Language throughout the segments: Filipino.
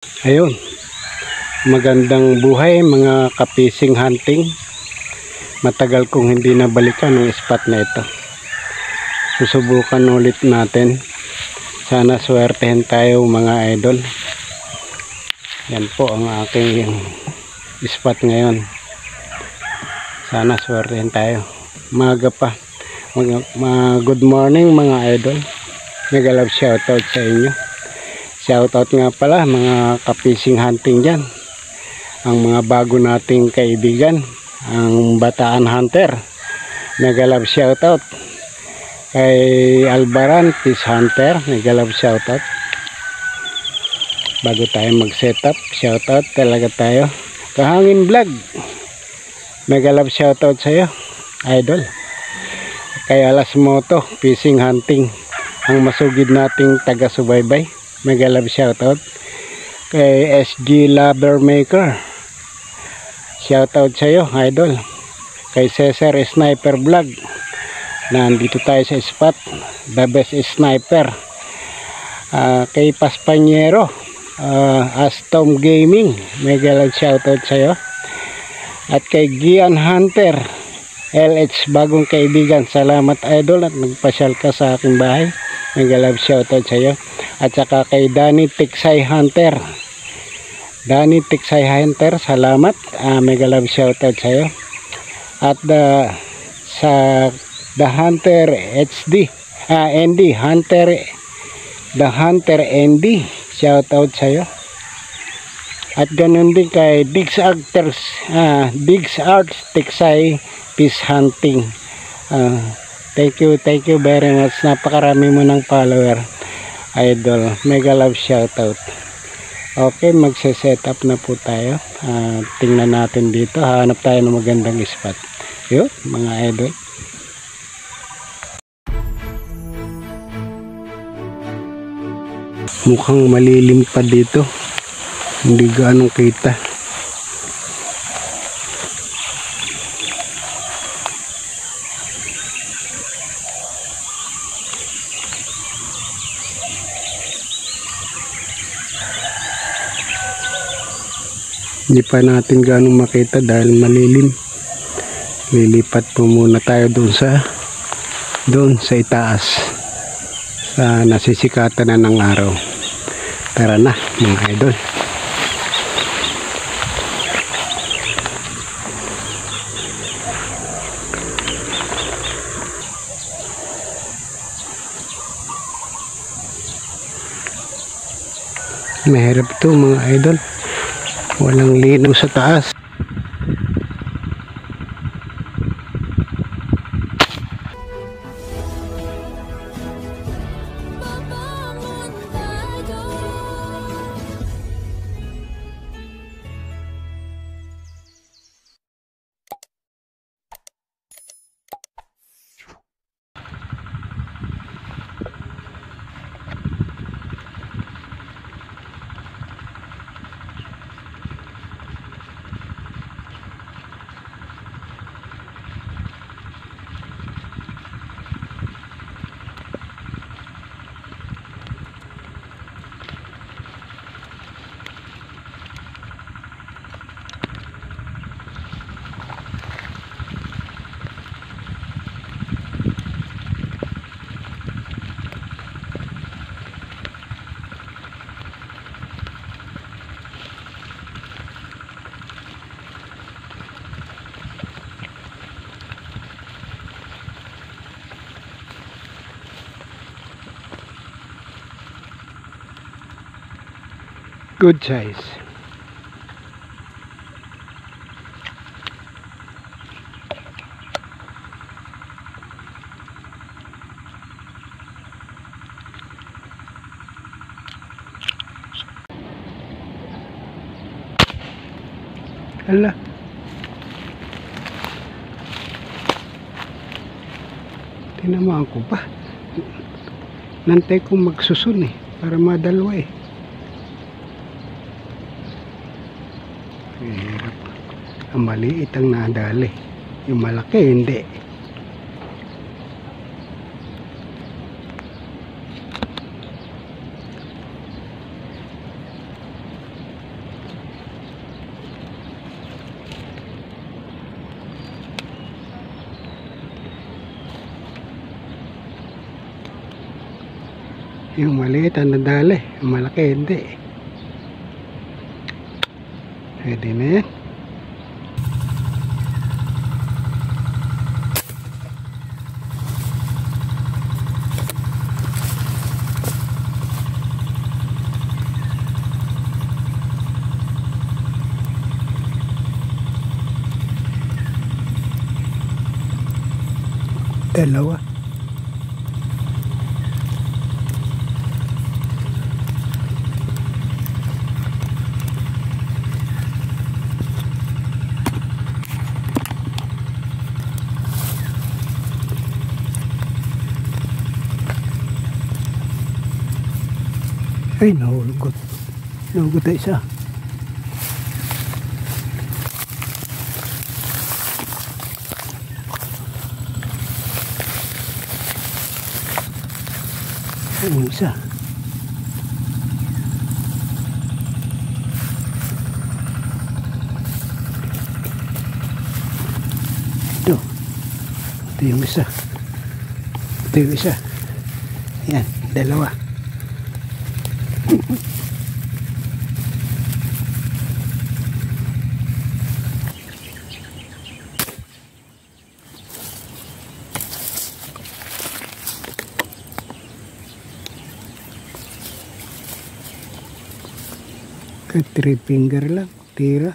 Ayun, magandang buhay mga kapising hunting. Matagal kong hindi nabalikan ang spot na ito. Susubukan ulit natin. Sana swertehin tayo mga idol. Yan po ang aking spot ngayon. Sana swertehin tayo. Maga pa. Good morning mga idol. Mega love shoutout sa inyo. Shoutout nga pala mga kapising hunting dyan. Ang mga bago nating kaibigan, ang Bataan Hunter. Mega love shoutout. Kay Albaran Fish Hunter, mega love shoutout. Bago tayo mag setup, shoutout talaga tayo. Kahangin Vlog, mega love shoutout sa iyo idol. Kay Alas Moto Fishing Hunting, ang masugid nating taga-subaybay, mega love shoutout. Kay SG Lover Maker, shoutout sa iyo idol. Kay Cesar Sniper Vlog, nandito tayo sa spot, the best sniper. Kay Paspanyero, Astom Gaming, mega love shoutout sa iyo. At kay Gian Hunter LH, bagong kaibigan, salamat idol at nagpasyal ka sa aking bahay, mega love shoutout sa iyo. At saka kay Danny Tiksay Hunter, Danny Tiksay Hunter, salamat, mega love shoutout sa iyo. At sa The Hunter HD, ND Hunter, The Hunter ND, shoutout sa iyo. At ganun din kay Diggs Arts Tiksay Fish Hunting. Thank you very much. Napakarami mo ng follower idol, mega love shoutout. Okay, magse-set up na po tayo. Tingnan natin dito, hanap tayo ng magandang spot. Yun mga idol. Mukhang malilim pa dito, hindi gaano kita. Hindi pa natin gaano makita dahil malilim. Lilipat po muna tayo doon sa itaas, sa nasisikatan na ng araw. Tara na mga idol. Mahirap to mga idol, walang linaw sa taas. Good size. Hala. Tinamaan ko pa. Nantay kong magsusun para madalwa Hirap. Ang maliit ang nadali, yung malaki hindi. Yung maliit ang nadali, yung malaki hindi. Pwede na yan. Dalawa. Ay, nahugot. Nahugot na isa. Ang isa. Ito. Ito yung isa. Ito yung isa. Yan, dalawa. Kahit 3 finger lang, tira.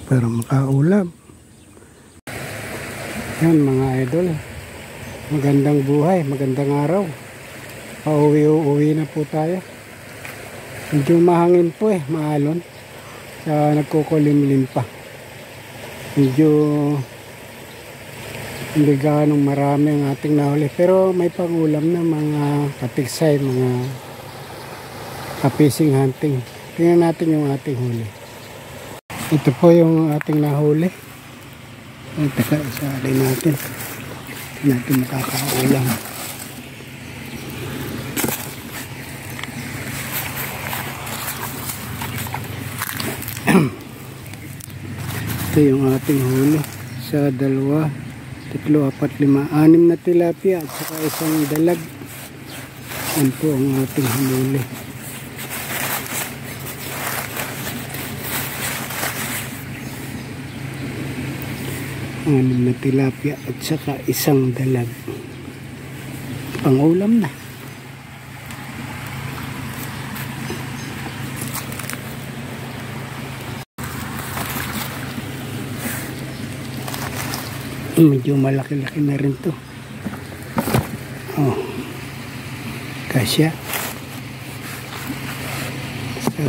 Para makaulam. Yan mga idol, magandang buhay, magandang araw. Pauwi na po tayo. Medyo mahangin po maalon. Nagkukulimlim pa. Medyo hindi ganong marami ang ating nahuli. Pero may pangulam na mga katiksay, mga fishing hunting. Tingnan natin yung ating huli. Ito po yung ating nahuli. Ay, teka, isali natin. Hindi natin makakaulam. Ito yung ating huli. Sa 2, 3, 4, 5, 6 na tilapia at saka isang dalag. Yan po ang ating huli. Anim na tilapia at saka isang dalag. Pangulam na. Medyo malaki-laki na rin to. Oh. Kasya. So.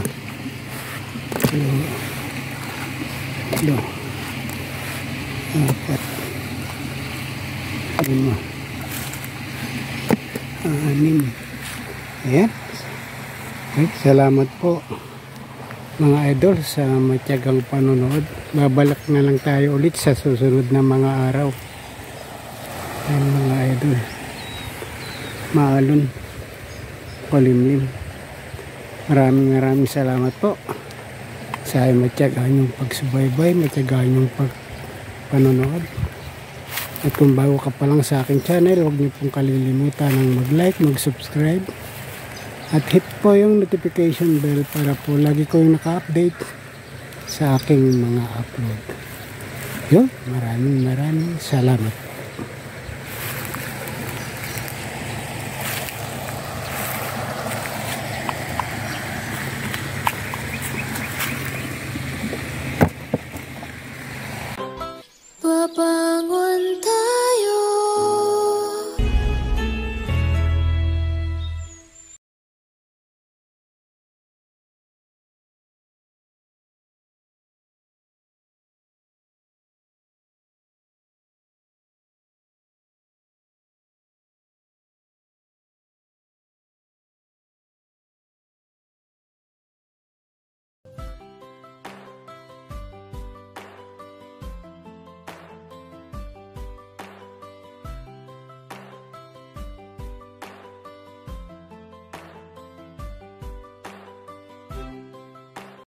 4, 5, 6. Ayan. Salamat po mga idol sa matyagang panonood. Babalik na lang tayo ulit sa susunod na mga araw. Ayan mga idol. Maalon. Kulimlim. Maraming salamat po sa matyagaan yung pagsubaybay, matyagaan yung panonood. At kung bago ka pa lang sa aking channel, huwag niyo pong kalilimutan ng mag-like, mag-subscribe at hit po yung notification bell para po lagi ko yung naka-update sa aking mga upload. Yun, maraming salamat.